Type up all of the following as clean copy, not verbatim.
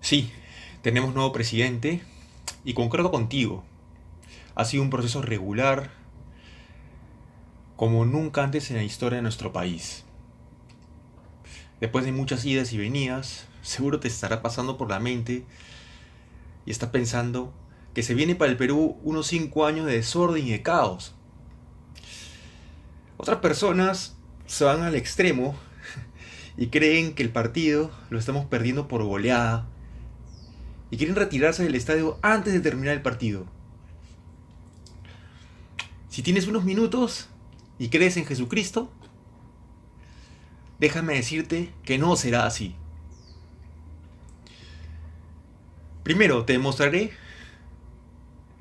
Sí, tenemos nuevo presidente y concuerdo contigo. Ha sido un proceso regular como nunca antes en la historia de nuestro país. Después de muchas idas y venidas, seguro te estará pasando por la mente y estás pensando que se viene para el Perú unos 5 años de desorden y de caos. Otras personas se van al extremo y creen que el partido lo estamos perdiendo por goleada y quieren retirarse del estadio antes de terminar el partido. Si tienes unos minutos y crees en Jesucristo, déjame decirte que no será así. Primero, te demostraré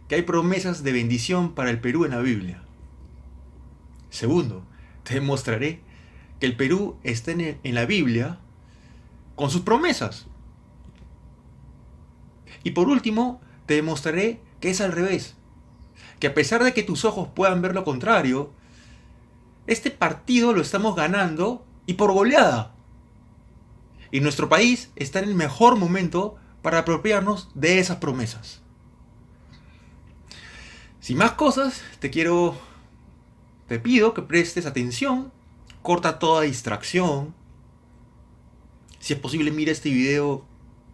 que hay promesas de bendición para el Perú en la Biblia. Segundo, te demostraré que el Perú está en la Biblia con sus promesas. Y por último, te demostraré que es al revés. Que a pesar de que tus ojos puedan ver lo contrario, este partido lo estamos ganando y por goleada. Y nuestro país está en el mejor momento para apropiarnos de esas promesas. Sin más cosas, te pido que prestes atención, corta toda distracción. Si es posible, mira este video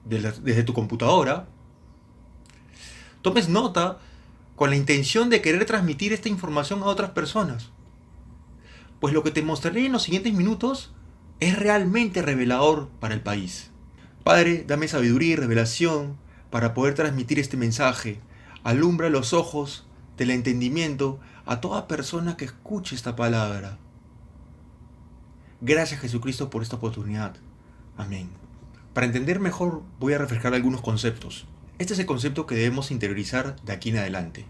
desde tu computadora. Tomes nota con la intención de querer transmitir esta información a otras personas. Pues lo que te mostraré en los siguientes minutos es realmente revelador para el país. Padre, dame sabiduría y revelación para poder transmitir este mensaje. Alumbra los ojos del entendimiento a toda persona que escuche esta palabra. Gracias Jesucristo por esta oportunidad. Amén. Para entender mejor voy a refrescar algunos conceptos. Este es el concepto que debemos interiorizar de aquí en adelante.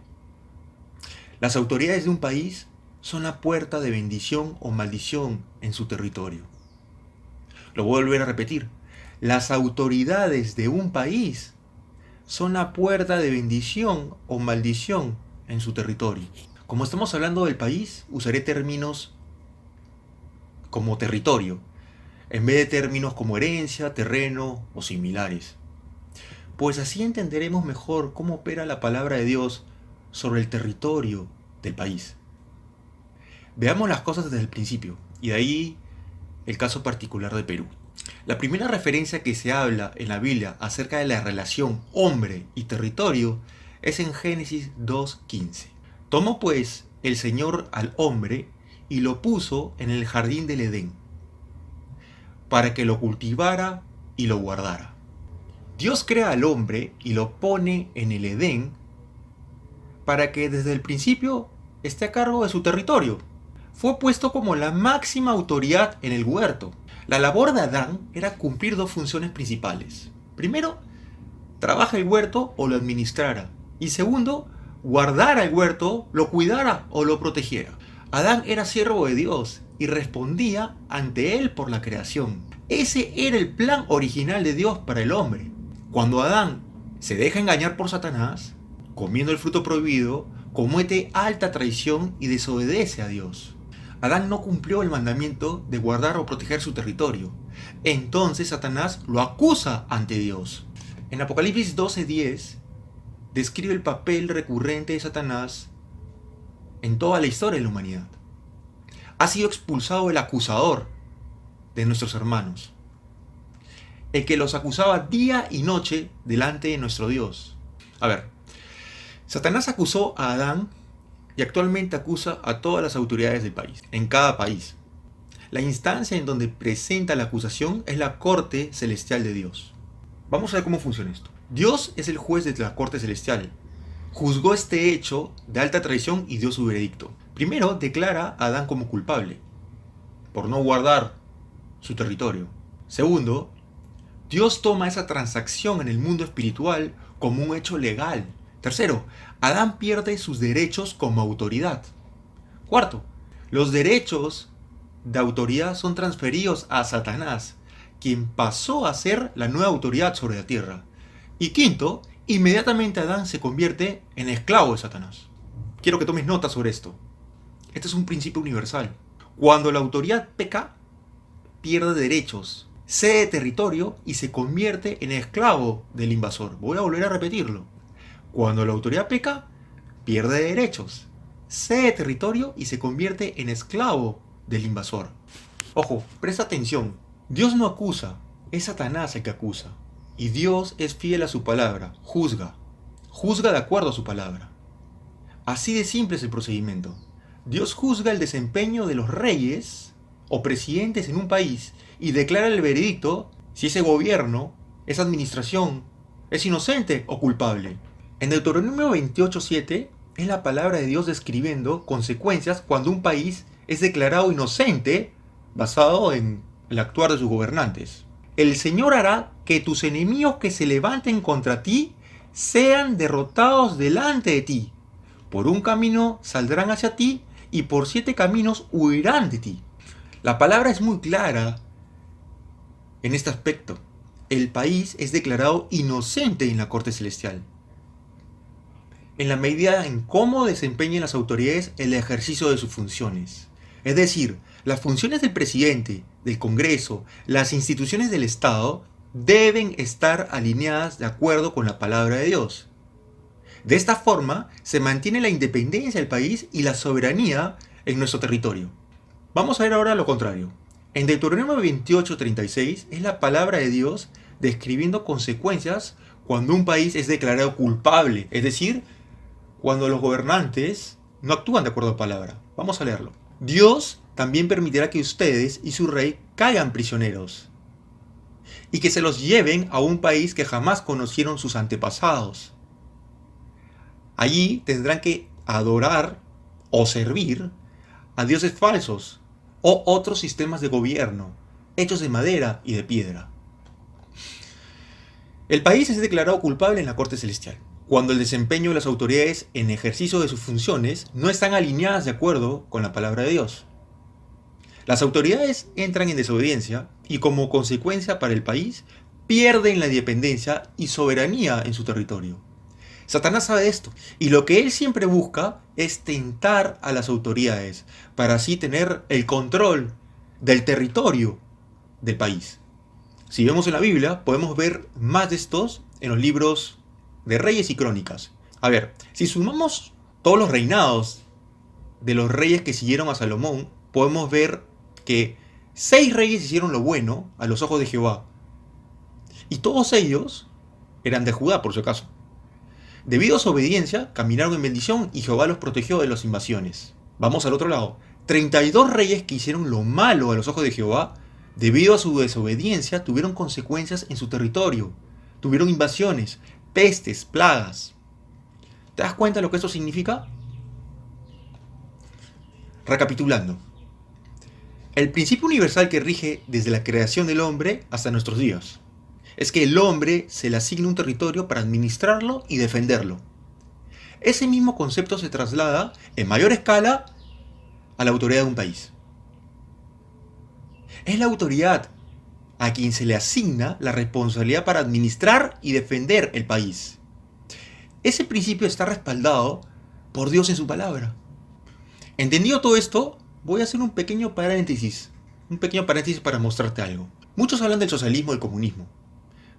Las autoridades de un país son la puerta de bendición o maldición en su territorio. Lo voy a volver a repetir. Las autoridades de un país son la puerta de bendición o maldición en su territorio. Como estamos hablando del país, usaré términos como territorio, en vez de términos como herencia, terreno o similares. Pues así entenderemos mejor cómo opera la palabra de Dios sobre el territorio del país. Veamos las cosas desde el principio, y de ahí el caso particular de Perú. La primera referencia que se habla en la Biblia acerca de la relación hombre y territorio es en Génesis 2:15. Tomó pues el Señor al hombre y lo puso en el jardín del Edén, para que lo cultivara y lo guardara. Dios crea al hombre y lo pone en el Edén para que desde el principio esté a cargo de su territorio. Fue puesto como la máxima autoridad en el huerto. La labor de Adán era cumplir dos funciones principales. Primero, trabaja el huerto o lo administrara. Y segundo, guardara el huerto, lo cuidara o lo protegiera. Adán era siervo de Dios y respondía ante él por la creación. Ese era el plan original de Dios para el hombre. Cuando Adán se deja engañar por Satanás, comiendo el fruto prohibido, comete alta traición y desobedece a Dios. Adán no cumplió el mandamiento de guardar o proteger su territorio. Entonces Satanás lo acusa ante Dios. En Apocalipsis 12:10 describe el papel recurrente de Satanás en toda la historia de la humanidad. Ha sido expulsado el acusador de nuestros hermanos, el que los acusaba día y noche delante de nuestro Dios. A ver, Satanás acusó a Adán y actualmente acusa a todas las autoridades del país, en cada país. La instancia en donde presenta la acusación es la corte celestial de Dios. Vamos a ver cómo funciona esto. Dios es el juez de la corte celestial. Juzgó este hecho de alta traición y dio su veredicto. Primero declara a Adán como culpable por no guardar su territorio. Segundo, Dios toma esa transacción en el mundo espiritual como un hecho legal. Tercero, Adán pierde sus derechos como autoridad. Cuarto, los derechos de autoridad son transferidos a Satanás, quien pasó a ser la nueva autoridad sobre la tierra. Y quinto, inmediatamente Adán se convierte en esclavo de Satanás. Quiero que tomes nota sobre esto. Este es un principio universal. Cuando la autoridad peca, pierde derechos cede territorio y se convierte en esclavo del invasor. Voy a volver a repetirlo. Cuando la autoridad peca, pierde derechos, cede territorio y se convierte en esclavo del invasor. Ojo, presta atención. Dios no acusa, es Satanás el que acusa. Y Dios es fiel a su palabra, juzga. Juzga de acuerdo a su palabra. Así de simple es el procedimiento. Dios juzga el desempeño de los reyes o presidentes en un país y declara el veredicto si ese gobierno, esa administración, es inocente o culpable. En Deuteronomio 28:7 es la palabra de Dios describiendo consecuencias cuando un país es declarado inocente basado en el actuar de sus gobernantes. El Señor hará que tus enemigos que se levanten contra ti sean derrotados delante de ti. Por un camino saldrán hacia ti y por 7 caminos huirán de ti. La palabra es muy clara en este aspecto. El país es declarado inocente en la corte celestial, en la medida en cómo desempeñan las autoridades el ejercicio de sus funciones. Es decir, las funciones del presidente, del Congreso, las instituciones del Estado deben estar alineadas de acuerdo con la palabra de Dios. De esta forma se mantiene la independencia del país y la soberanía en nuestro territorio. Vamos a ver ahora lo contrario. En Deuteronomio 28:36 es la palabra de Dios describiendo consecuencias cuando un país es declarado culpable, es decir, cuando los gobernantes no actúan de acuerdo a la palabra. Vamos a leerlo. Dios también permitirá que ustedes y su rey caigan prisioneros y que se los lleven a un país que jamás conocieron sus antepasados. Allí tendrán que adorar o servir a dioses falsos o otros sistemas de gobierno hechos de madera y de piedra. El país es declarado culpable en la corte celestial cuando el desempeño de las autoridades en ejercicio de sus funciones no están alineadas de acuerdo con la palabra de Dios. Las autoridades entran en desobediencia y como consecuencia para el país pierden la independencia y soberanía en su territorio. Satanás sabe esto y lo que él siempre busca es tentar a las autoridades para así tener el control del territorio del país. Si vemos en la Biblia, podemos ver más de estos en los libros de Reyes y Crónicas. A ver, si sumamos todos los reinados de los reyes que siguieron a Salomón, podemos ver que 6 reyes hicieron lo bueno a los ojos de Jehová. Y todos ellos eran de Judá, por si acaso. Debido a su obediencia, caminaron en bendición y Jehová los protegió de las invasiones. Vamos al otro lado. 32 reyes que hicieron lo malo a los ojos de Jehová, debido a su desobediencia, tuvieron consecuencias en su territorio. Tuvieron invasiones, pestes, plagas. ¿Te das cuenta de lo que esto significa? Recapitulando. El principio universal que rige desde la creación del hombre hasta nuestros días es que el hombre se le asigna un territorio para administrarlo y defenderlo. Ese mismo concepto se traslada en mayor escala a la autoridad de un país. Es la autoridad a quien se le asigna la responsabilidad para administrar y defender el país. Ese principio está respaldado por Dios en su palabra. Entendido todo esto, voy a hacer un pequeño paréntesis para mostrarte algo. Muchos hablan del socialismo y del comunismo,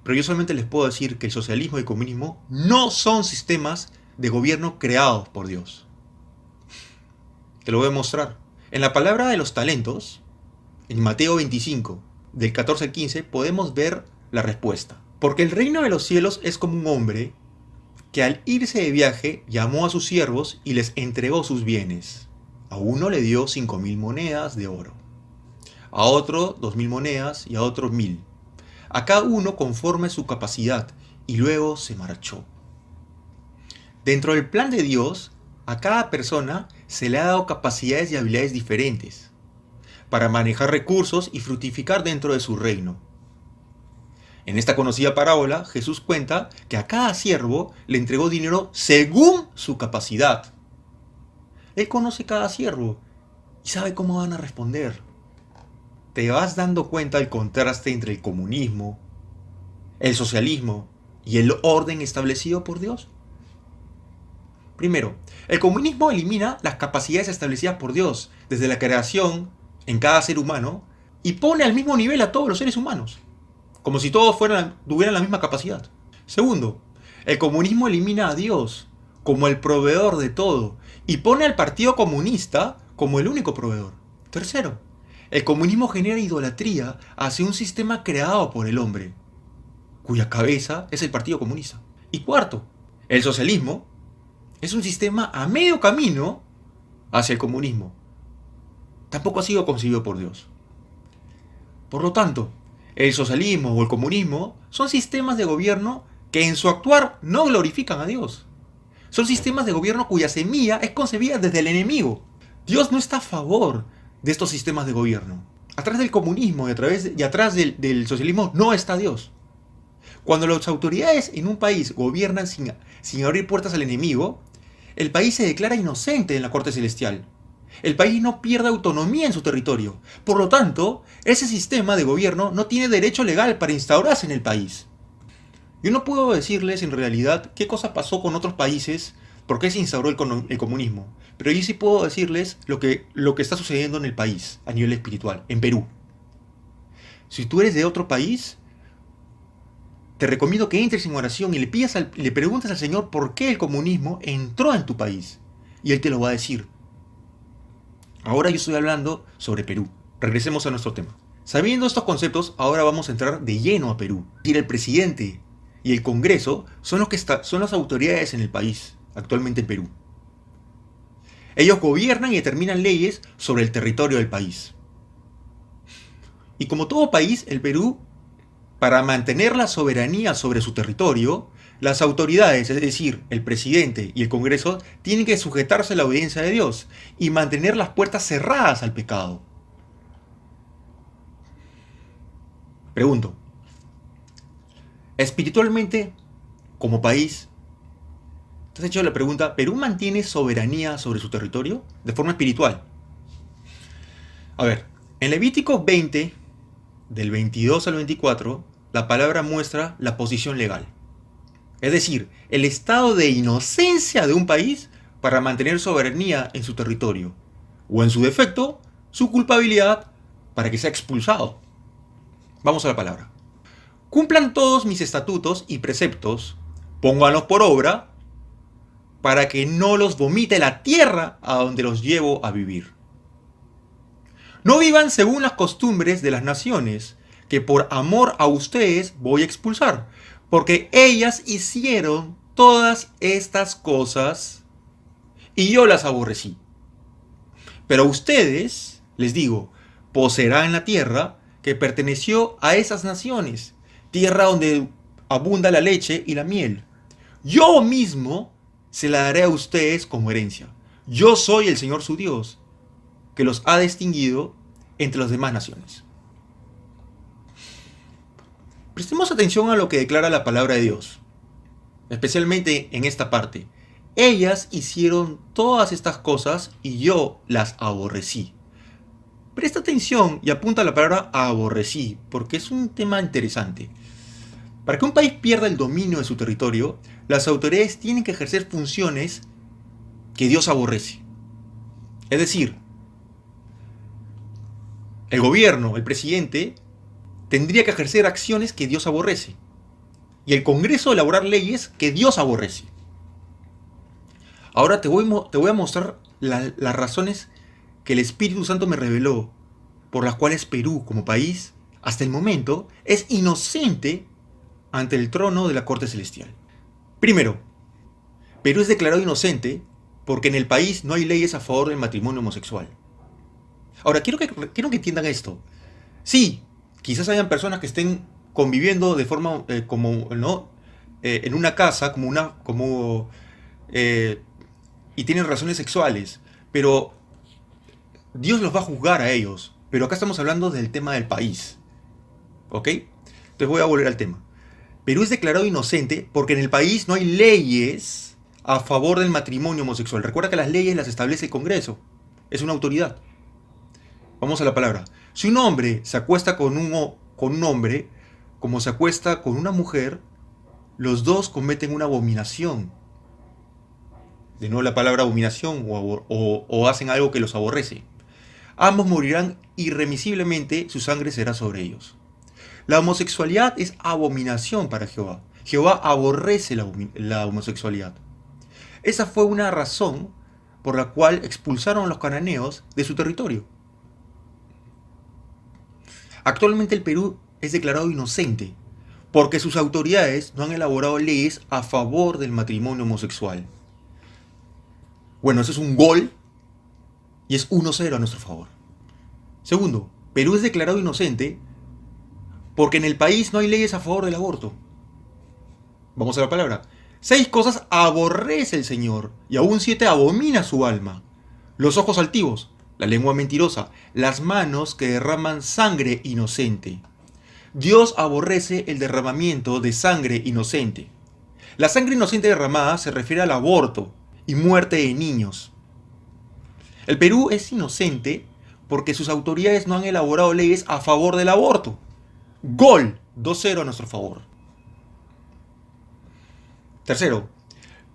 pero yo solamente les puedo decir que el socialismo y el comunismo no son sistemas de gobierno creados por Dios. Te lo voy a mostrar. En la palabra de los talentos, en Mateo 25, del 14 al 15, podemos ver la respuesta. Porque el reino de los cielos es como un hombre que al irse de viaje llamó a sus siervos y les entregó sus bienes. A uno le dio 5.000 monedas de oro, a otro 2.000 monedas y a otro 1.000. A cada uno conforme a su capacidad, y luego se marchó. Dentro del plan de Dios, a cada persona se le ha dado capacidades y habilidades diferentes para manejar recursos y fructificar dentro de su reino. En esta conocida parábola, Jesús cuenta que a cada siervo le entregó dinero según su capacidad. Él conoce cada siervo y sabe cómo van a responder. ¿Te vas dando cuenta del contraste entre el comunismo, el socialismo y el orden establecido por Dios? Primero, el comunismo elimina las capacidades establecidas por Dios desde la creación en cada ser humano y pone al mismo nivel a todos los seres humanos. como si todos tuvieran la misma capacidad. Segundo, el comunismo elimina a Dios como el proveedor de todo y pone al Partido Comunista como el único proveedor. Tercero, el comunismo genera idolatría hacia un sistema creado por el hombre, cuya cabeza es el Partido Comunista. Y cuarto, el socialismo es un sistema a medio camino hacia el comunismo. Tampoco ha sido concebido por Dios. Por lo tanto, el socialismo o el comunismo son sistemas de gobierno que en su actuar no glorifican a Dios. Son sistemas de gobierno cuya semilla es concebida desde el enemigo. Dios no está a favor de estos sistemas de gobierno. Atrás del comunismo y atrás del socialismo no está Dios. Cuando las autoridades en un país gobiernan sin abrir puertas al enemigo, el país se declara inocente en la corte celestial. El país no pierde autonomía en su territorio. Por lo tanto, ese sistema de gobierno no tiene derecho legal para instaurarse en el país. Yo no puedo decirles en realidad qué cosa pasó con otros países, por qué se instauró el comunismo, pero yo sí puedo decirles lo que está sucediendo en el país a nivel espiritual, en Perú. Si tú eres de otro país, te recomiendo que entres en oración y le preguntes al Señor por qué el comunismo entró en tu país. Y Él te lo va a decir. Ahora yo estoy hablando sobre Perú. Regresemos a nuestro tema. Sabiendo estos conceptos, ahora vamos a entrar de lleno a Perú. Y el presidente y el Congreso son las autoridades en el país, actualmente en Perú. Ellos gobiernan y determinan leyes sobre el territorio del país. Y como todo país, el Perú, para mantener la soberanía sobre su territorio, las autoridades, es decir, el presidente y el Congreso, tienen que sujetarse a la obediencia de Dios y mantener las puertas cerradas al pecado. Pregunto, espiritualmente, como país, ¿te has hecho la pregunta, ¿Perú mantiene soberanía sobre su territorio? De forma espiritual. A ver, en Levítico 20, del 22 al 24, la palabra muestra la posición legal. Es decir, el estado de inocencia de un país para mantener soberanía en su territorio. O en su defecto, su culpabilidad para que sea expulsado. Vamos a la palabra. Cumplan todos mis estatutos y preceptos, pónganlos por obra, para que no los vomite la tierra a donde los llevo a vivir. No vivan según las costumbres de las naciones, que por amor a ustedes voy a expulsar, porque ellas hicieron todas estas cosas y yo las aborrecí. Pero ustedes, les digo, poseerán la tierra que perteneció a esas naciones, tierra donde abunda la leche y la miel. Yo mismo se la daré a ustedes como herencia. Yo soy el Señor su Dios, que los ha distinguido entre las demás naciones. Prestemos atención a lo que declara la palabra de Dios, especialmente en esta parte. Ellas hicieron todas estas cosas y yo las aborrecí. Presta atención y apunta a la palabra aborrecí, porque es un tema interesante. Para que un país pierda el dominio de su territorio, las autoridades tienen que ejercer funciones que Dios aborrece. Es decir, el gobierno, el presidente, tendría que ejercer acciones que Dios aborrece. Y el Congreso elaborar leyes que Dios aborrece. Ahora te voy a mostrar las razones que el Espíritu Santo me reveló, por las cuales Perú, como país, hasta el momento, es inocente ante el trono de la Corte Celestial. Primero, Perú es declarado inocente porque en el país no hay leyes a favor del matrimonio homosexual. Ahora, quiero que entiendan esto. Sí, quizás hayan personas que estén conviviendo de forma en una casa y tienen relaciones sexuales, pero Dios los va a juzgar a ellos. Pero acá estamos hablando del tema del país, ¿ok? Entonces voy a volver al tema. Perú es declarado inocente porque en el país no hay leyes a favor del matrimonio homosexual. Recuerda que las leyes las establece el Congreso, es una autoridad. Vamos a la palabra. Si un hombre se acuesta con un hombre, como se acuesta con una mujer, los dos cometen una abominación. De nuevo la palabra abominación o hacen algo que los aborrece. Ambos morirán irremisiblemente, su sangre será sobre ellos. La homosexualidad es abominación para Jehová. Jehová aborrece la homosexualidad. Esa fue una razón por la cual expulsaron a los cananeos de su territorio. Actualmente el Perú es declarado inocente porque sus autoridades no han elaborado leyes a favor del matrimonio homosexual. Bueno, eso es un gol y es 1-0 a nuestro favor. Segundo, Perú es declarado inocente porque en el país no hay leyes a favor del aborto. Vamos a la palabra. 6 cosas aborrece el Señor y aún 7 abomina su alma. Los ojos altivos, la lengua mentirosa, las manos que derraman sangre inocente. Dios aborrece el derramamiento de sangre inocente. La sangre inocente derramada se refiere al aborto y muerte de niños. El Perú es inocente porque sus autoridades no han elaborado leyes a favor del aborto. Gol, 2-0 a nuestro favor. Tercero,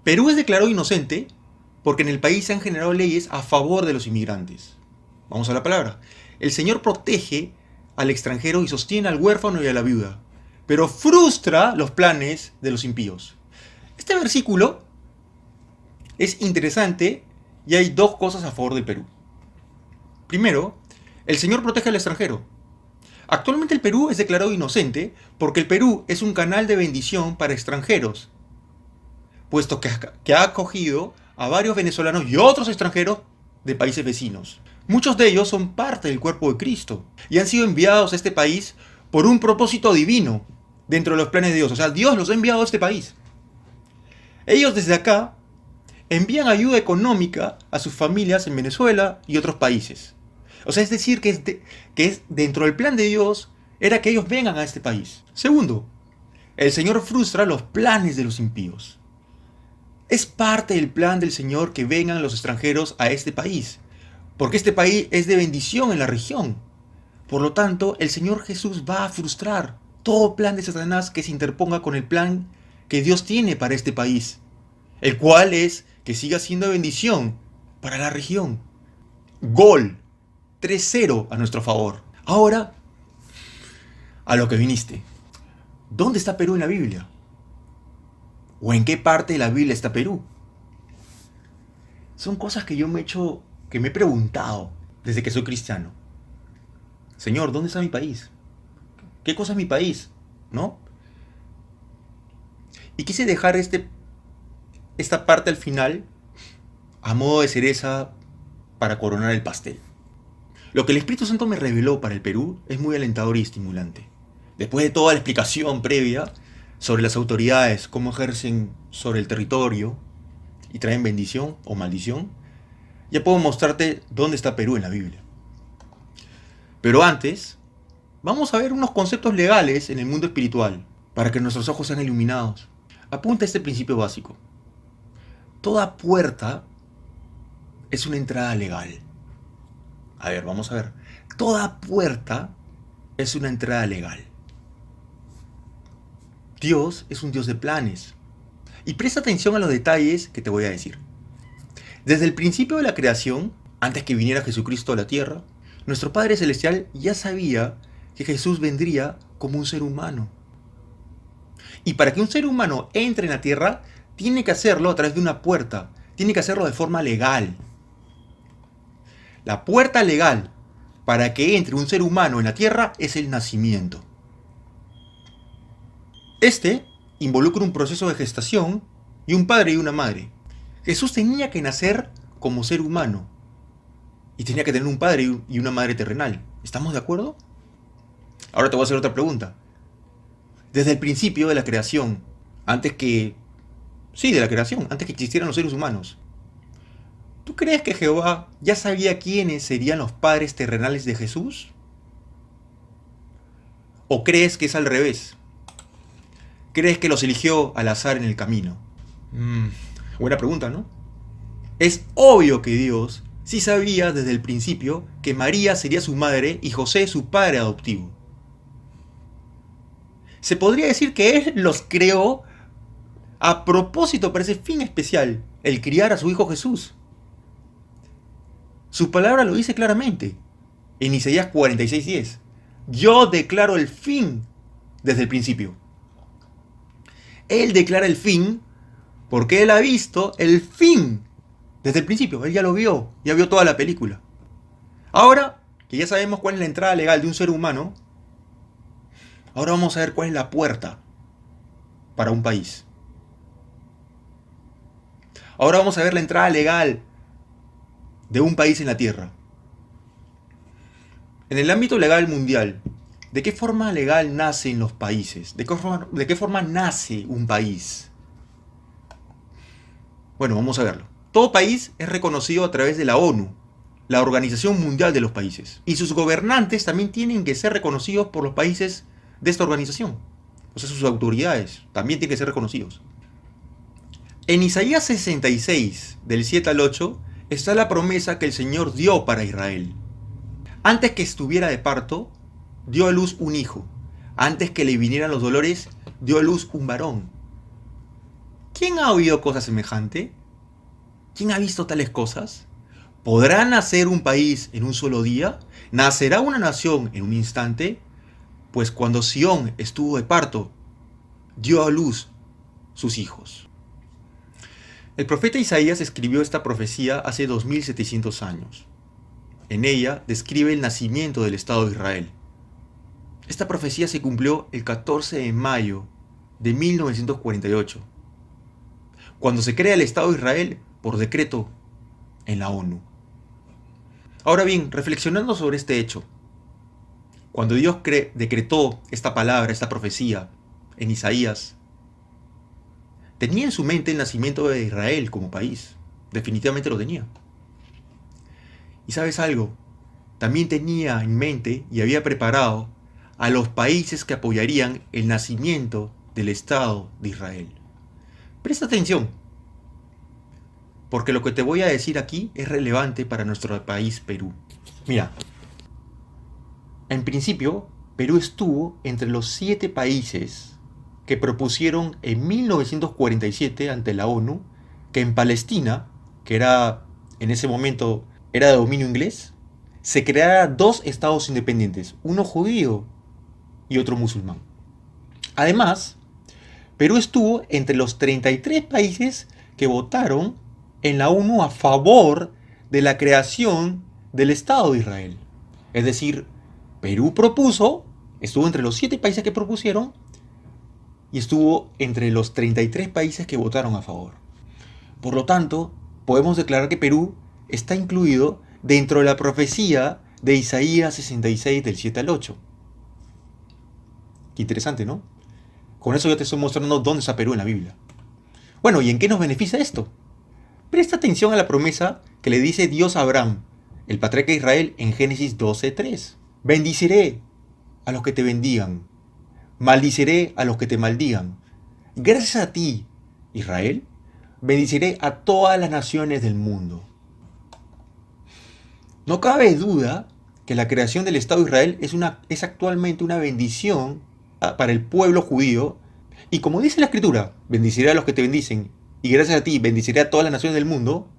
Perú es declarado inocente porque en el país se han generado leyes a favor de los inmigrantes. Vamos a la palabra. El Señor protege al extranjero y sostiene al huérfano y a la viuda, pero frustra los planes de los impíos. Este versículo es interesante y hay 2 cosas a favor del Perú. Primero, el Señor protege al extranjero. Actualmente el Perú es declarado inocente porque el Perú es un canal de bendición para extranjeros, puesto que ha acogido a varios venezolanos y otros extranjeros de países vecinos. Muchos de ellos son parte del cuerpo de Cristo y han sido enviados a este país por un propósito divino dentro de los planes de Dios. O sea, Dios los ha enviado a este país. Ellos desde acá envían ayuda económica a sus familias en Venezuela y otros países. O sea, es decir, que es dentro del plan de Dios era que ellos vengan a este país. Segundo, el Señor frustra los planes de los impíos. Es parte del plan del Señor que vengan los extranjeros a este país, porque este país es de bendición en la región. Por lo tanto, el Señor Jesús va a frustrar todo plan de Satanás que se interponga con el plan que Dios tiene para este país, el cual es que siga siendo bendición para la región. Gol, 3-0 a nuestro favor. Ahora, a lo que viniste. ¿Dónde está Perú en la Biblia? ¿O en qué parte de la Biblia está Perú? Son cosas que me he preguntado desde que soy cristiano. Señor, ¿dónde está mi país? ¿Qué cosa es mi país? ¿No? Y quise dejar esta parte al final a modo de cereza para coronar el pastel. Lo que el Espíritu Santo me reveló para el Perú es muy alentador y estimulante. Después de toda la explicación previa sobre las autoridades, cómo ejercen sobre el territorio y traen bendición o maldición, ya puedo mostrarte dónde está Perú en la Biblia. Pero antes, vamos a ver unos conceptos legales en el mundo espiritual, para que nuestros ojos sean iluminados. Apunta este principio básico. Toda puerta es una entrada legal. A ver, vamos a ver. Toda puerta es una entrada legal. Dios es un Dios de planes. Y presta atención a los detalles que te voy a decir. Desde el principio de la creación, antes que viniera Jesucristo a la tierra, nuestro Padre Celestial ya sabía que Jesús vendría como un ser humano. Y para que un ser humano entre en la tierra, tiene que hacerlo a través de una puerta. Tiene que hacerlo de forma legal. La puerta legal para que entre un ser humano en la tierra es el nacimiento. Este involucra un proceso de gestación y un padre y una madre. Jesús tenía que nacer como ser humano y tenía que tener un padre y una madre terrenal. ¿Estamos de acuerdo? Ahora te voy a hacer otra pregunta. Desde el principio de la creación, antes que existieran los seres humanos, ¿tú crees que Jehová ya sabía quiénes serían los padres terrenales de Jesús? ¿O crees que es al revés? ¿Crees que los eligió al azar en el camino? Buena pregunta, ¿no? Es obvio que Dios sí sabía desde el principio que María sería su madre y José su padre adoptivo. Se podría decir que Él los creó a propósito para ese fin especial, el criar a su hijo Jesús. Su palabra lo dice claramente, en Isaías 46:10. Yo declaro el fin desde el principio. Él declara el fin porque él ha visto el fin desde el principio. Él ya lo vio, ya vio toda la película. Ahora que ya sabemos cuál es la entrada legal de un ser humano, ahora vamos a ver cuál es la puerta para un país. Ahora vamos a ver la entrada legal de un país en la Tierra. En el ámbito legal mundial, ¿de qué forma legal nacen los países? ¿De qué forma nace un país? Bueno, vamos a verlo. Todo país es reconocido a través de la ONU, la Organización Mundial de los Países. Y sus gobernantes también tienen que ser reconocidos por los países de esta organización. O sea, sus autoridades también tienen que ser reconocidos. En Isaías 66, del 7 al 8, está la promesa que el Señor dio para Israel. Antes que estuviera de parto, dio a luz un hijo. Antes que le vinieran los dolores, dio a luz un varón. ¿Quién ha oído cosa semejante? ¿Quién ha visto tales cosas? ¿Podrá nacer un país en un solo día? ¿Nacerá una nación en un instante? Pues cuando Sión estuvo de parto, dio a luz sus hijos. El profeta Isaías escribió esta profecía hace 2700 años. En ella describe el nacimiento del Estado de Israel. Esta profecía se cumplió el 14 de mayo de 1948, cuando se crea el Estado de Israel por decreto en la ONU. Ahora bien, reflexionando sobre este hecho, cuando Dios decretó esta palabra, esta profecía en Isaías, tenía en su mente el nacimiento de Israel como país. Definitivamente lo tenía. Y sabes algo, también tenía en mente y había preparado a los países que apoyarían el nacimiento del Estado de Israel. Presta atención, porque lo que te voy a decir aquí es relevante para nuestro país Perú. Mira, en principio, Perú estuvo entre los 7 países que propusieron en 1947 ante la ONU que en Palestina, que era en ese momento era de dominio inglés, se creara 2 estados independientes, uno judío y otro musulmán. Además, Perú estuvo entre los 33 países que votaron en la ONU a favor de la creación del Estado de Israel. Es decir, Perú estuvo entre los 7 países que propusieron y estuvo entre los 33 países que votaron a favor. Por lo tanto, podemos declarar que Perú está incluido dentro de la profecía de Isaías 66 del 7 al 8. Qué interesante, ¿no? Con eso ya te estoy mostrando dónde está Perú en la Biblia. Bueno, ¿y en qué nos beneficia esto? Presta atención a la promesa que le dice Dios a Abraham, el patriarca de Israel, en Génesis 12:3. Bendiciré a los que te bendigan, maldiciré a los que te maldigan. Gracias a ti, Israel, bendiciré a todas las naciones del mundo. No cabe duda que la creación del Estado de Israel es actualmente una bendición para el pueblo judío. Y como dice la Escritura, bendiciré a los que te bendicen, y gracias a ti bendiciré a todas las naciones del mundo.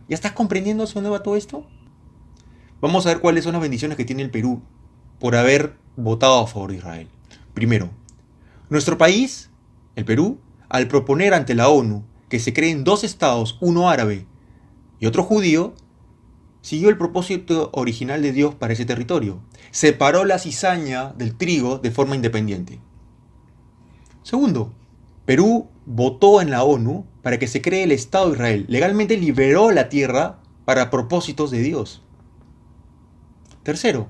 ¿Ya estás comprendiendo hacia dónde va todo esto? Vamos a ver cuáles son las bendiciones que tiene el Perú por haber votado a favor de Israel. Primero, nuestro país, el Perú, al proponer ante la ONU que se creen 2 estados, uno árabe y otro judío, siguió el propósito original de Dios para ese territorio. Separó la cizaña del trigo de forma independiente. Segundo, Perú votó en la ONU para que se cree el Estado de Israel. Legalmente liberó la tierra para propósitos de Dios. Tercero,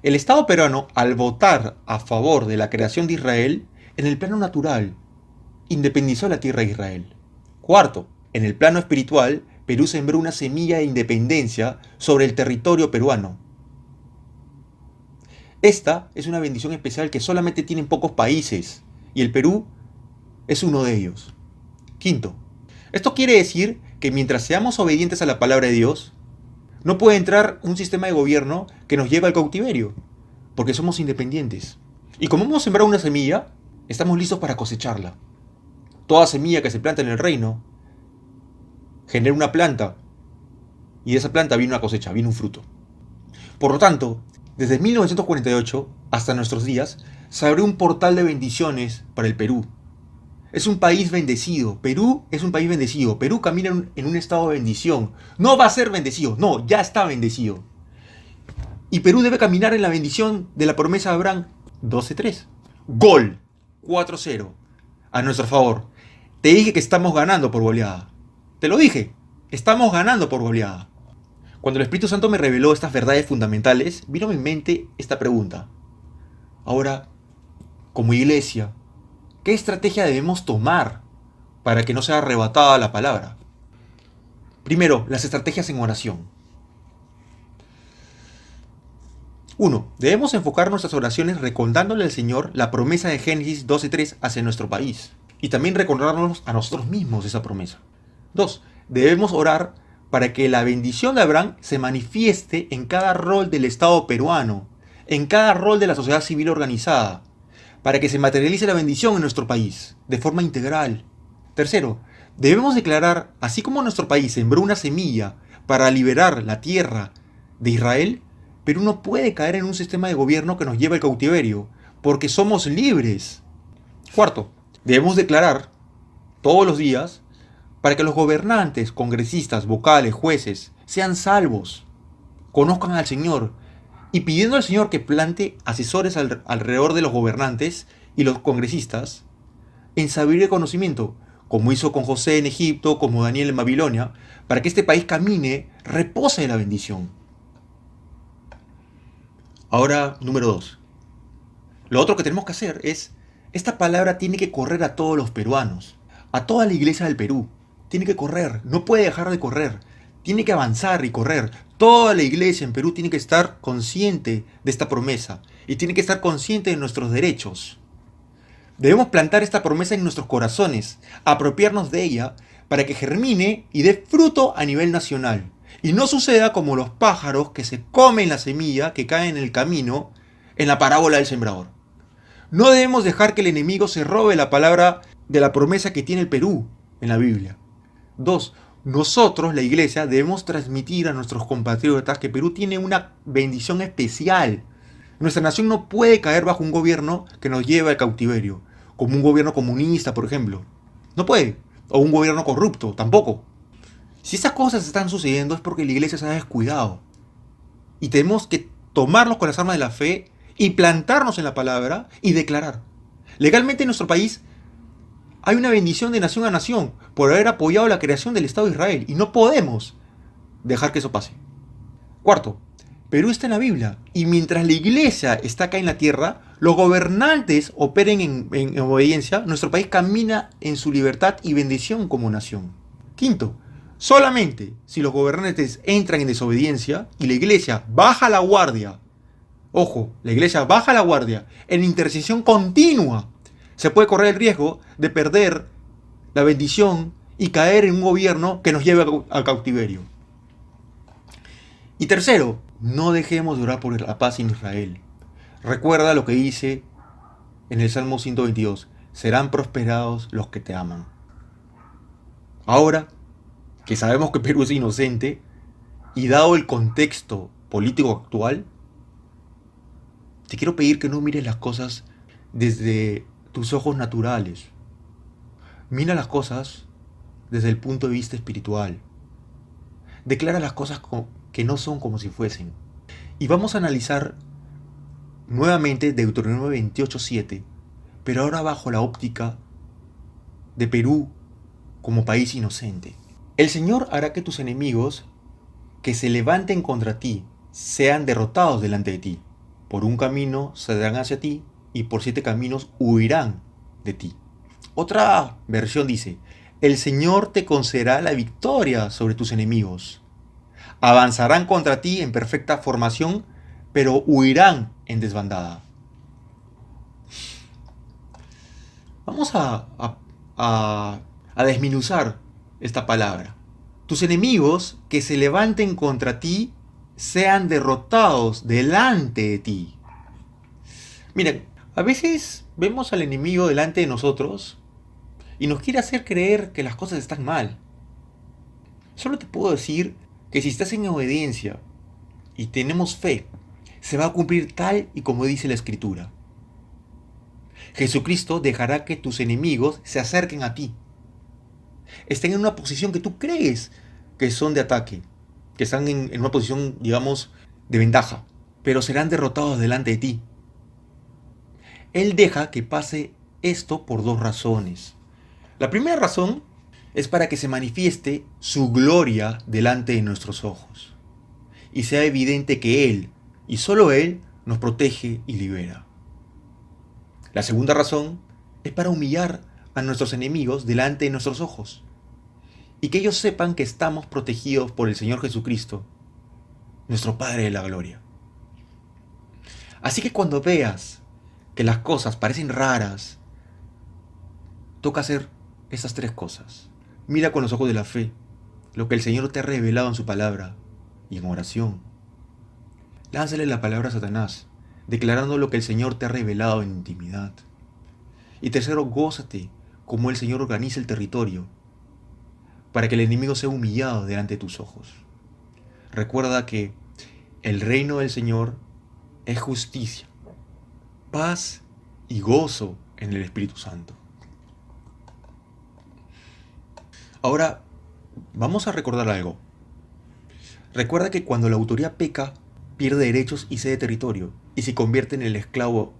el Estado peruano, al votar a favor de la creación de Israel, en el plano natural, independizó la tierra de Israel. Cuarto, en el plano espiritual, Perú sembró una semilla de independencia sobre el territorio peruano. Esta es una bendición especial que solamente tienen pocos países, y el Perú es uno de ellos. Quinto, esto quiere decir que mientras seamos obedientes a la palabra de Dios, no puede entrar un sistema de gobierno que nos lleve al cautiverio, porque somos independientes. Y como hemos sembrado una semilla, estamos listos para cosecharla. Toda semilla que se planta en el reino genera una planta, y de esa planta viene una cosecha, viene un fruto. Por lo tanto, desde 1948 hasta nuestros días, se abrió un portal de bendiciones para el Perú. Es un país bendecido. Perú es un país bendecido. Perú camina en un estado de bendición. No va a ser bendecido, no, ya está bendecido. Y Perú debe caminar en la bendición de la promesa de Abraham. 12-3. Gol. 4-0. A nuestro favor. Te dije que estamos ganando por goleada. Te lo dije. Estamos ganando por goleada. Cuando el Espíritu Santo me reveló estas verdades fundamentales, vino a mi mente esta pregunta. Ahora, como iglesia, ¿qué estrategia debemos tomar para que no sea arrebatada la palabra? Primero, las estrategias en oración. 1. Debemos enfocar nuestras oraciones recordándole al Señor la promesa de Génesis 12:3 hacia nuestro país. Y también recordarnos a nosotros mismos esa promesa. 2. Debemos orar para que la bendición de Abraham se manifieste en cada rol del Estado peruano, en cada rol de la sociedad civil organizada, para que se materialice la bendición en nuestro país, de forma integral. Tercero, debemos declarar, así como nuestro país sembró una semilla para liberar la tierra de Israel, Perú no puede caer en un sistema de gobierno que nos lleva al cautiverio, porque somos libres. Cuarto, debemos declarar todos los días para que los gobernantes, congresistas, vocales, jueces sean salvos, conozcan al Señor y pidiendo al Señor que plante asesores alrededor de los gobernantes y los congresistas en sabiduría y conocimiento, como hizo con José en Egipto, como Daniel en Babilonia, para que este país camine, repose en la bendición. Ahora, número 2. Lo otro que tenemos que hacer es, esta palabra tiene que correr a todos los peruanos, a toda la iglesia del Perú. Tiene que correr, no puede dejar de correr, tiene que avanzar y correr. Toda la iglesia en Perú tiene que estar consciente de esta promesa y tiene que estar consciente de nuestros derechos. Debemos plantar esta promesa en nuestros corazones, apropiarnos de ella para que germine y dé fruto a nivel nacional. Y no suceda como los pájaros que se comen la semilla que cae en el camino en la parábola del sembrador. No debemos dejar que el enemigo se robe la palabra de la promesa que tiene el Perú en la Biblia. 2. Nosotros, la iglesia, debemos transmitir a nuestros compatriotas que Perú tiene una bendición especial. Nuestra nación no puede caer bajo un gobierno que nos lleve al cautiverio, como un gobierno comunista, por ejemplo. No puede. O un gobierno corrupto, tampoco. Si estas cosas están sucediendo es porque la iglesia se ha descuidado. Y tenemos que tomarnos con las armas de la fe y plantarnos en la palabra y declarar. Legalmente en nuestro país hay una bendición de nación a nación por haber apoyado la creación del Estado de Israel y no podemos dejar que eso pase. Cuarto, Perú está en la Biblia y mientras la iglesia está acá en la tierra, los gobernantes operen en obediencia, nuestro país camina en su libertad y bendición como nación. Quinto, solamente si los gobernantes entran en desobediencia y la iglesia baja la guardia, ojo, la iglesia baja la guardia en intercesión continua, se puede correr el riesgo de perder la bendición y caer en un gobierno que nos lleve al cautiverio. Y tercero, no dejemos de orar por la paz en Israel. Recuerda lo que dice en el Salmo 122, serán prosperados los que te aman. Ahora que sabemos que Perú es inocente y dado el contexto político actual, te quiero pedir que no mires las cosas desde tus ojos naturales. Mira las cosas desde el punto de vista espiritual. Declara las cosas que no son como si fuesen. Y vamos a analizar nuevamente Deuteronomio 28:7, pero ahora bajo la óptica de Perú como país inocente. El Señor hará que tus enemigos que se levanten contra ti sean derrotados delante de ti. Por un camino saldrán hacia ti y por 7 caminos huirán de ti. Otra versión dice, el Señor te concederá la victoria sobre tus enemigos. Avanzarán contra ti en perfecta formación, pero huirán en desbandada. Vamos a desmenuzar esta palabra. Tus enemigos que se levanten contra ti sean derrotados delante de ti. Miren, a veces vemos al enemigo delante de nosotros y nos quiere hacer creer que las cosas están mal. Solo te puedo decir que si estás en obediencia y tenemos fe, se va a cumplir tal y como dice la Escritura. Jesucristo dejará que tus enemigos se acerquen a ti. Estén en una posición que tú crees que son de ataque, que están en una posición, digamos, de ventaja, pero serán derrotados delante de ti. Él deja que pase esto por dos razones. La primera razón es para que se manifieste su gloria delante de nuestros ojos y sea evidente que Él, y solo Él, nos protege y libera. La segunda razón es para humillar a nuestros enemigos delante de nuestros ojos y que ellos sepan que estamos protegidos por el Señor Jesucristo, nuestro Padre de la Gloria. Así que cuando veas que las cosas parecen raras, toca hacer esas tres cosas. Mira con los ojos de la fe lo que el Señor te ha revelado en su palabra y en oración. Lánzale la palabra a Satanás, declarando lo que el Señor te ha revelado en intimidad. Y tercero, gózate como el Señor organiza el territorio para que el enemigo sea humillado delante de tus ojos. Recuerda que el reino del Señor es justicia, paz y gozo en el Espíritu Santo. Ahora, vamos a recordar algo. Recuerda que cuando la autoridad peca, pierde derechos y cede territorio, y se convierte en el esclavo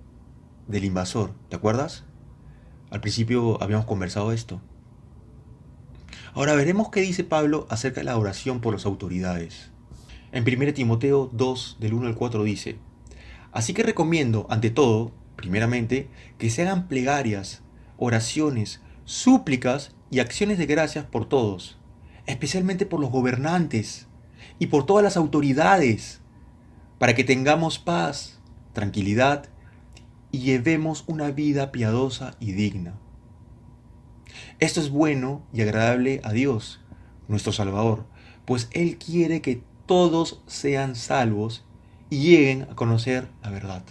del invasor. ¿Te acuerdas? Al principio habíamos conversado esto. Ahora veremos qué dice Pablo acerca de la oración por las autoridades. En 1 Timoteo 2, del 1 al 4 dice: Así que recomiendo, ante todo, primeramente, que se hagan plegarias, oraciones, súplicas y acciones de gracias por todos, especialmente por los gobernantes y por todas las autoridades, para que tengamos paz, tranquilidad y llevemos una vida piadosa y digna. Esto es bueno y agradable a Dios, nuestro Salvador, pues Él quiere que todos sean salvos y lleguen a conocer la verdad.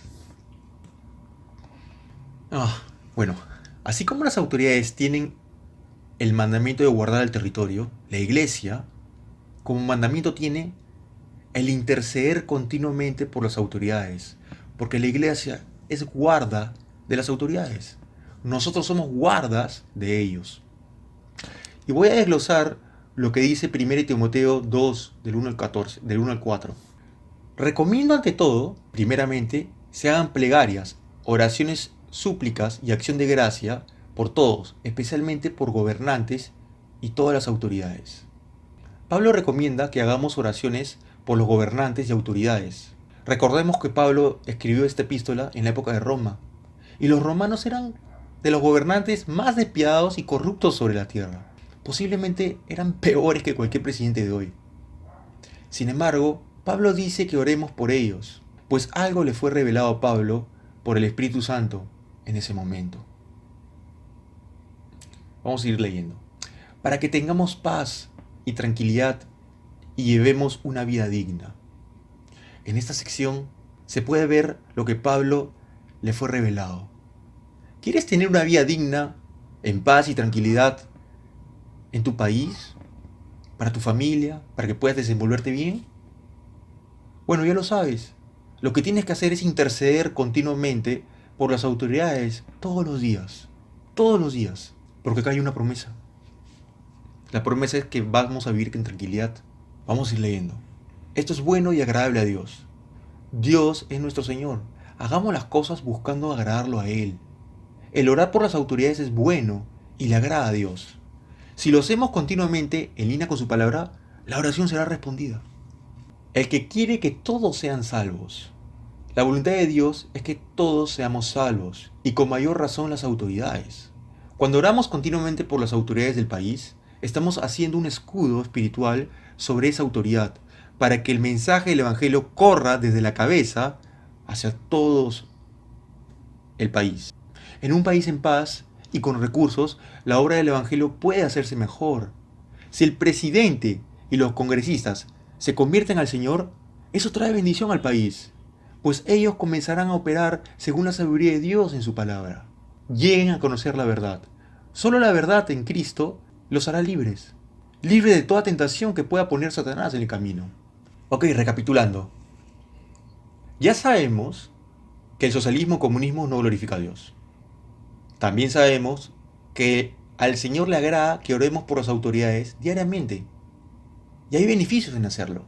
Bueno, así como las autoridades tienen el mandamiento de guardar el territorio, la Iglesia, como mandamiento tiene el interceder continuamente por las autoridades, porque la Iglesia es guarda de las autoridades. Nosotros somos guardas de ellos. Y voy a desglosar lo que dice 1 Timoteo 2, del 1 al 14, del 1 al 4. Recomiendo ante todo, primeramente, se hagan plegarias, oraciones, súplicas y acción de gracia por todos, especialmente por gobernantes y todas las autoridades. Pablo recomienda que hagamos oraciones por los gobernantes y autoridades. Recordemos que Pablo escribió esta epístola en la época de Roma, y los romanos eran de los gobernantes más despiadados y corruptos sobre la tierra. Posiblemente eran peores que cualquier presidente de hoy. Sin embargo, Pablo dice que oremos por ellos, pues algo le fue revelado a Pablo por el Espíritu Santo en ese momento. Vamos a ir leyendo. Para que tengamos paz y tranquilidad y llevemos una vida digna. En esta sección se puede ver lo que Pablo le fue revelado. ¿Quieres tener una vida digna, en paz y tranquilidad en tu país, para tu familia, para que puedas desenvolverte bien? Bueno, ya lo sabes. Lo que tienes que hacer es interceder continuamente por las autoridades todos los días, porque acá hay una promesa. La promesa es que vamos a vivir en tranquilidad. Vamos a ir leyendo. Esto es bueno y agradable a Dios. Dios es nuestro Señor. Hagamos las cosas buscando agradarlo a Él. El orar por las autoridades es bueno y le agrada a Dios. Si lo hacemos continuamente en línea con su palabra, la oración será respondida. El que quiere que todos sean salvos. La voluntad de Dios es que todos seamos salvos, y con mayor razón las autoridades. Cuando oramos continuamente por las autoridades del país, estamos haciendo un escudo espiritual sobre esa autoridad, para que el mensaje del Evangelio corra desde la cabeza hacia todos el país. En un país en paz y con recursos, la obra del Evangelio puede hacerse mejor. Si el presidente y los congresistas se convierten al Señor, eso trae bendición al país, pues ellos comenzarán a operar según la sabiduría de Dios en su palabra. Lleguen a conocer la verdad. Solo la verdad en Cristo los hará libres de toda tentación que pueda poner Satanás en el camino. Ok, recapitulando. Ya sabemos que el socialismo y comunismo no glorifica a Dios. También sabemos que al Señor le agrada que oremos por las autoridades diariamente. Y hay beneficios en hacerlo.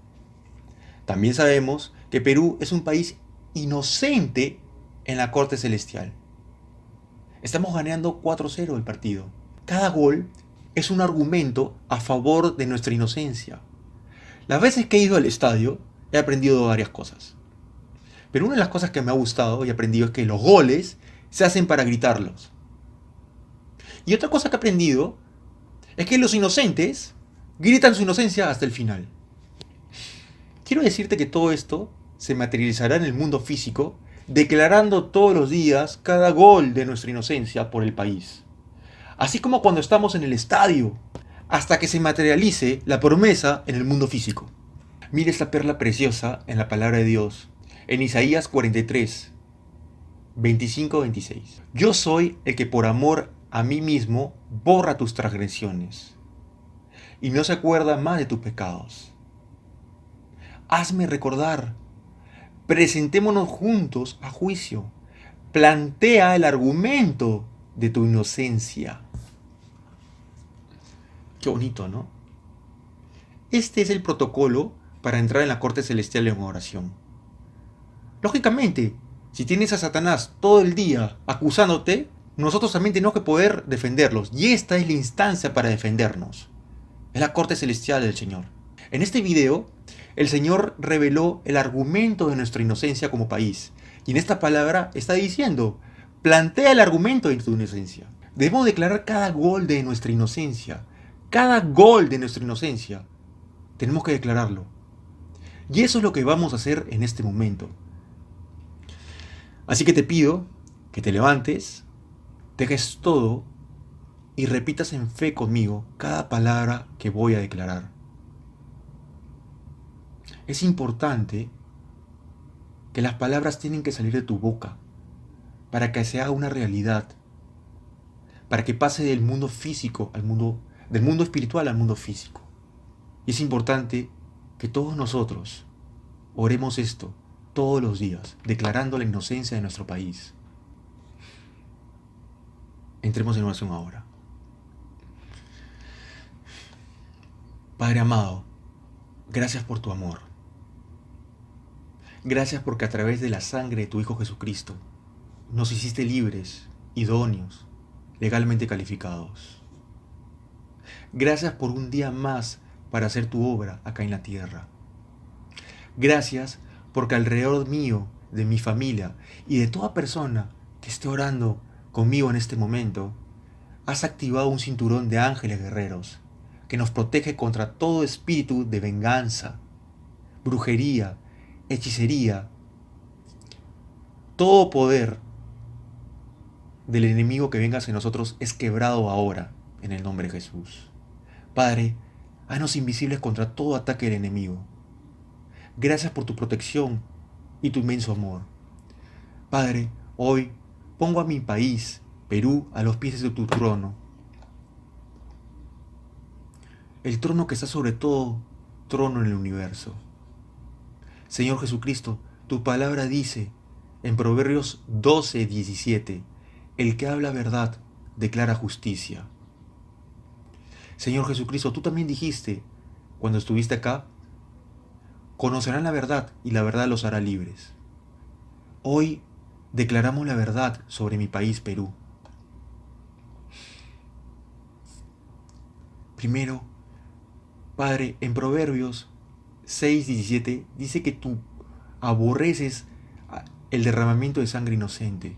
También sabemos que Perú es un país inocente en la Corte Celestial. Estamos ganando 4-0 el partido. Cada gol es un argumento a favor de nuestra inocencia. Las veces que he ido al estadio he aprendido varias cosas. Pero una de las cosas que me ha gustado y aprendido es que los goles se hacen para gritarlos. Y otra cosa que he aprendido es que los inocentes gritan su inocencia hasta el final. Quiero decirte que todo esto se materializará en el mundo físico, declarando todos los días cada gol de nuestra inocencia por el país. Así como cuando estamos en el estadio, hasta que se materialice la promesa en el mundo físico. Mira esta perla preciosa en la palabra de Dios, en Isaías 43, 25-26. Yo soy el que por amor a mí mismo borra tus transgresiones y no se acuerda más de tus pecados. Hazme recordar, presentémonos juntos a juicio, plantea el argumento de tu inocencia. Qué bonito, ¿no? Este es el protocolo para entrar en la corte celestial en oración. Lógicamente, si tienes a Satanás todo el día acusándote, nosotros también tenemos que poder defenderlos. Y esta es la instancia para defendernos. Es la corte celestial del Señor. En este video, el Señor reveló el argumento de nuestra inocencia como país. Y en esta palabra está diciendo, plantea el argumento de tu inocencia. Debemos declarar cada gol de nuestra inocencia. Cada gol de nuestra inocencia. Tenemos que declararlo. Y eso es lo que vamos a hacer en este momento. Así que te pido que te levantes, dejes todo y repitas en fe conmigo cada palabra que voy a declarar. Es importante que las palabras tienen que salir de tu boca para que se haga una realidad, para que pase del mundo físico al mundo, del mundo espiritual al mundo físico. Y es importante que todos nosotros oremos esto todos los días, declarando la inocencia de nuestro país. Entremos en oración ahora. Padre amado, gracias por tu amor. Gracias porque a través de la sangre de tu Hijo Jesucristo nos hiciste libres, idóneos, legalmente calificados. Gracias por un día más para hacer tu obra acá en la tierra. Gracias porque alrededor mío, de mi familia y de toda persona que esté orando conmigo en este momento, has activado un cinturón de ángeles guerreros que nos protege contra todo espíritu de venganza, brujería, hechicería, todo poder del enemigo que venga hacia nosotros es quebrado ahora en el nombre de Jesús. Padre, haznos invisibles contra todo ataque del enemigo. Gracias por tu protección y tu inmenso amor. Padre, hoy pongo a mi país, Perú, a los pies de tu trono. El trono que está sobre todo trono en el universo. Señor Jesucristo, tu palabra dice en Proverbios 12:17, el que habla verdad declara justicia. Señor Jesucristo, tú también dijiste, cuando estuviste acá, conocerán la verdad y la verdad los hará libres. Hoy declaramos la verdad sobre mi país, Perú. Primero, Padre, en Proverbios 6:17 dice que tú aborreces el derramamiento de sangre inocente.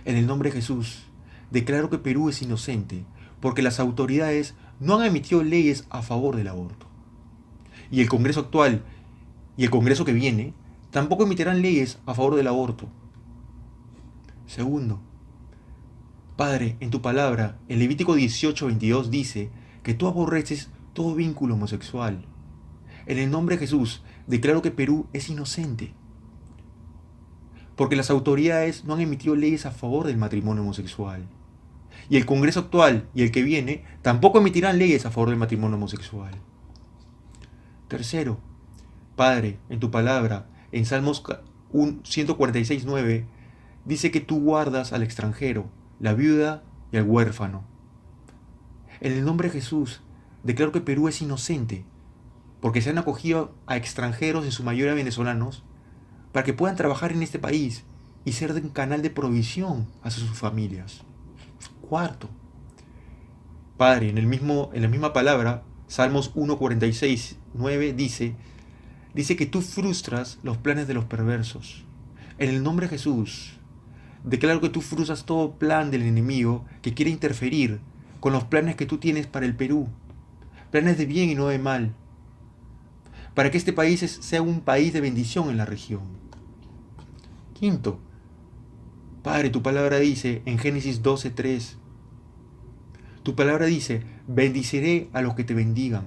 En el nombre de Jesús, declaro que Perú es inocente porque las autoridades no han emitido leyes a favor del aborto. Y el Congreso actual y el Congreso que viene tampoco emitirán leyes a favor del aborto. Segundo, Padre, en tu palabra, en Levítico 18:22 dice que tú aborreces todo vínculo homosexual. En el nombre de Jesús, declaro que Perú es inocente, porque las autoridades no han emitido leyes a favor del matrimonio homosexual. Y el Congreso actual y el que viene tampoco emitirán leyes a favor del matrimonio homosexual. Tercero, Padre, en tu palabra, en Salmos 146:9, dice que tú guardas al extranjero, la viuda y al huérfano. En el nombre de Jesús, declaro que Perú es inocente, porque se han acogido a extranjeros, en su mayoría venezolanos, para que puedan trabajar en este país y ser un canal de provisión hacia sus familias. Cuarto, Padre, en la misma palabra, Salmos 1:46, 9 dice que tú frustras los planes de los perversos. En el nombre de Jesús, declaro que tú frustras todo plan del enemigo que quiere interferir con los planes que tú tienes para el Perú. Planes de bien y no de mal. Para que este país sea un país de bendición en la región. Quinto, Padre, tu palabra dice en Génesis 12:3, tu palabra dice, bendiciré a los que te bendigan.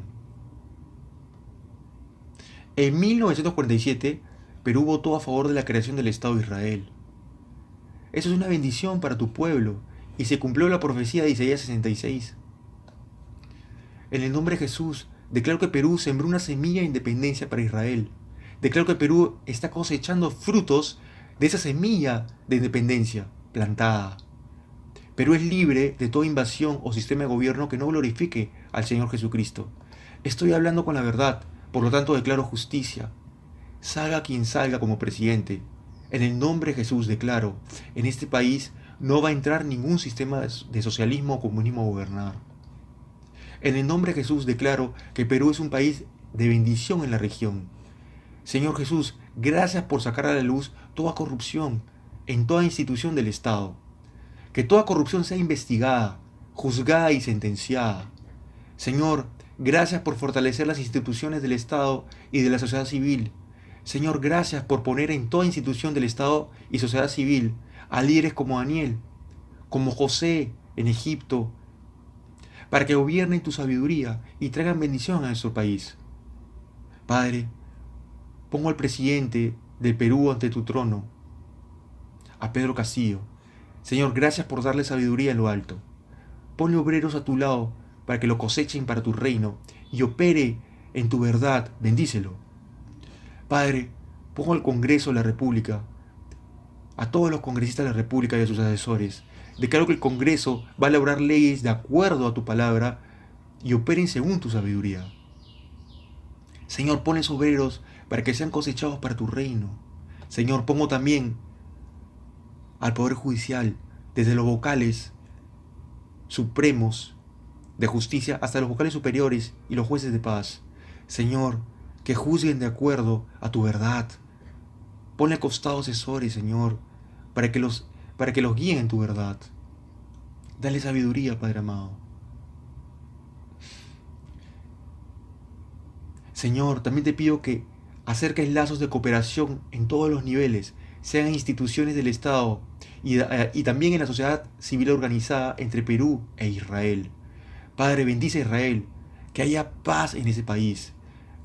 En 1947, Perú votó a favor de la creación del Estado de Israel. Eso es una bendición para tu pueblo, y se cumplió la profecía de Isaías 66. En el nombre de Jesús, declaro que Perú sembró una semilla de independencia para Israel. Declaro que Perú está cosechando frutos de esa semilla de independencia plantada. Perú es libre de toda invasión o sistema de gobierno que no glorifique al Señor Jesucristo. Estoy hablando con la verdad, por lo tanto declaro justicia. Salga quien salga como presidente. En el nombre de Jesús declaro, en este país no va a entrar ningún sistema de socialismo o comunismo a gobernar. En el nombre de Jesús declaro que Perú es un país de bendición en la región. Señor Jesús, gracias por sacar a la luz toda corrupción en toda institución del Estado. Que toda corrupción sea investigada, juzgada y sentenciada. Señor, gracias por fortalecer las instituciones del Estado y de la sociedad civil. Señor, gracias por poner en toda institución del Estado y sociedad civil a líderes como Daniel, como José en Egipto, para que gobiernen tu sabiduría y traigan bendición a nuestro país. Padre, pongo al presidente del Perú ante tu trono, a Pedro Castillo. Señor, gracias por darle sabiduría en lo alto. Ponle obreros a tu lado para que lo cosechen para tu reino y opere en tu verdad. Bendícelo. Padre, pongo al Congreso de la República, a todos los congresistas de la República y a sus asesores. Declaro que el Congreso va a elaborar leyes de acuerdo a tu palabra y operen según tu sabiduría. Señor, ponles obreros para que sean cosechados para tu reino. Señor, pongo también al Poder Judicial, desde los vocales supremos de justicia hasta los vocales superiores y los jueces de paz. Señor, que juzguen de acuerdo a tu verdad. Ponle costados asesores, Señor, para que los guíen en tu verdad. Dale sabiduría, Padre amado. Señor, también te pido que acerques lazos de cooperación en todos los niveles, sean instituciones del Estado y también en la sociedad civil organizada entre Perú e Israel. Padre, bendice a Israel, que haya paz en ese país.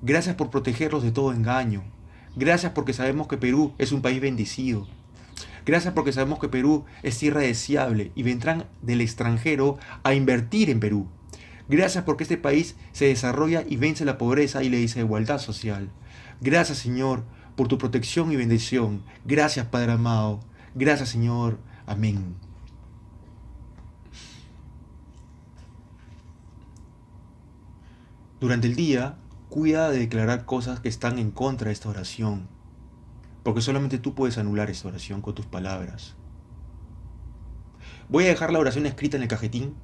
Gracias por protegerlos de todo engaño. Gracias porque sabemos que Perú es un país bendecido. Gracias porque sabemos que Perú es tierra deseable y vendrán del extranjero a invertir en Perú. Gracias porque este país se desarrolla y vence la pobreza y la desigualdad social. Gracias, Señor, por tu protección y bendición. Gracias, Padre amado. Gracias, Señor. Amén. Durante el día, cuida de declarar cosas que están en contra de esta oración, porque solamente tú puedes anular esta oración con tus palabras. Voy a dejar la oración escrita en el cajetín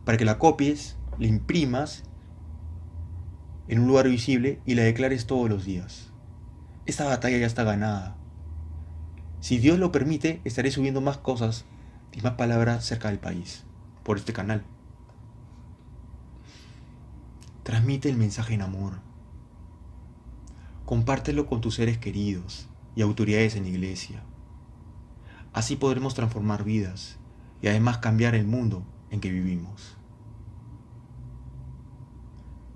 para que la copies, la imprimas en un lugar visible y la declares todos los días. Esta batalla ya está ganada. Si Dios lo permite, estaré subiendo más cosas y más palabras cerca del país, por este canal. Transmite el mensaje en amor. Compártelo con tus seres queridos y autoridades en la iglesia. Así podremos transformar vidas y además cambiar el mundo en que vivimos.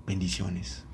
Bendiciones.